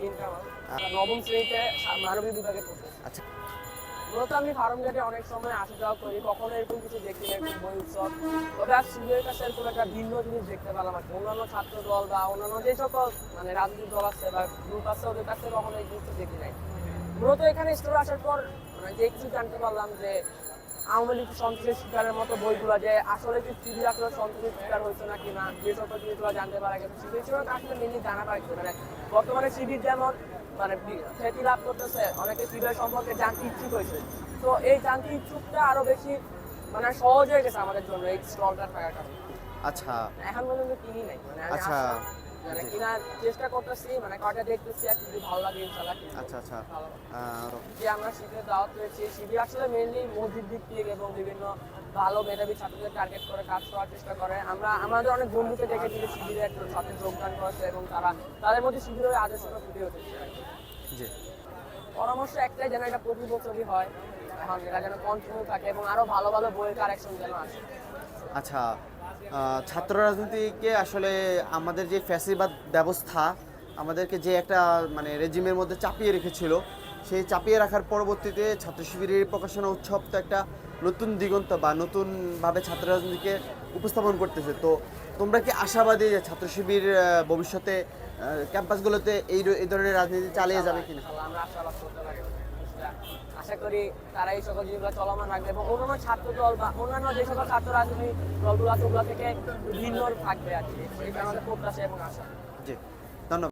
দিন কামাল, নবম শ্রেণীতে মানবিক বিভাগে পড়তেছি। আচ্ছা মূলত আমি ফার্ম গেটে অনেক সময় আসা যাওয়া করি, কখনো এরকম কিছু দেখি না, এরকম বই উৎসব। তবে আজ শিবিরের কাছে এরকম একটা ভিন্ন জিনিস দেখতে পেলাম আর কি। অন্যান্য ছাত্র দল বা অন্যান্য যে সকল মানে রাজনৈতিক দল আছে বা গ্রুপ আছে ওদের কাছে কখনো এই জিনিসটা দেখি নাই। মূলত এখানে স্টোরে আসার পর মানে যে কিছু জানতে পারলাম যে আওয়ামী লীগ সন্ত্রাসের শিকারের মতো বইগুলো, যে আসলে কি শিবির আসলে সন্ত্রাসের শিকার হয়েছে নাকি না, যে সকল জিনিসগুলো জানতে পারা গেছে শিবির ছিল আসলে মেনলি জানা পারা গেছে। মানে বর্তমানে শিবির যেমন মানে খ্যাতি লাভ করতেছে, অনেকে শিবির সম্পর্কে জানতে ইচ্ছুক হয়েছে। তো এই জানতে ইচ্ছুকটা আরো বেশি মানে সহজ হয়ে গেছে আমাদের জন্য এই স্টলটা থাকার কারণে। আচ্ছা এখন পর্যন্ত কিনি নাই, মানে আমি আচ্ছা মানে কেনার চেষ্টা করতেছি, মানে কয়টা দেখতেছি আর যদি ভালো লাগে ইনশাআল্লাহ কিনবো। আচ্ছা আচ্ছা ভালো। আহ, যে আমরা শিবিরে দাওয়াত পেয়েছি, শিবির আসলে মেইনলি মসজিদ ভিত্তিক এবং বিভিন্ন ভালো মেধাবী ছাত্রদের টার্গেট করে কাজ করার চেষ্টা করে। আমরা আমাদের অনেক বন্ধুকে দেখেছি যে শিবিরে সাথে যোগদান করেছে এবং তাদের মধ্যে শিবিরের আদর্শটা ফুটে উঠেছে। জি পরামর্শ একটাই, যেন এটা প্রতি বছরই হয়, এখন এটা যেন কন্টিনিউ থাকে এবং আরো ভালো ভালো বইয়ের কালেকশন যেন আসে। আচ্ছা ছাত্র রাজনীতিকে আসলে আমাদের যে ফ্যাসিবাদ ব্যবস্থা আমাদেরকে যে একটা মানে রেজিমের মধ্যে চাপিয়ে রেখেছিল, সেই চাপিয়ে রাখার পরবর্তীতে ছাত্র শিবিরের প্রকাশনা উৎসব তো একটা নতুন দিগন্ত বা নতুনভাবে ছাত্র রাজনীতিকে উপস্থাপন করতেছে। তো তোমরা কি আশাবাদী যে ছাত্র শিবির ভবিষ্যতে ক্যাম্পাসগুলোতে এই ধরনের রাজনীতি চালিয়ে যাবে কিনা? ইনশাআল্লাহ আমরা আশাবাদ করতে পারি। আশা করি তারা এই সকল জিনিসগুলো চলমান রাখবে এবং অন্যান্য ছাত্র দল বা অন্যান্য যে সকল ছাত্র রাজনীতি দলগুলো আছে ওগুলো থেকে ভিন্ন থাকবে আর কি। এটা আমাদের প্রত্যাশা এবং আশা। জি ধন্যবাদ।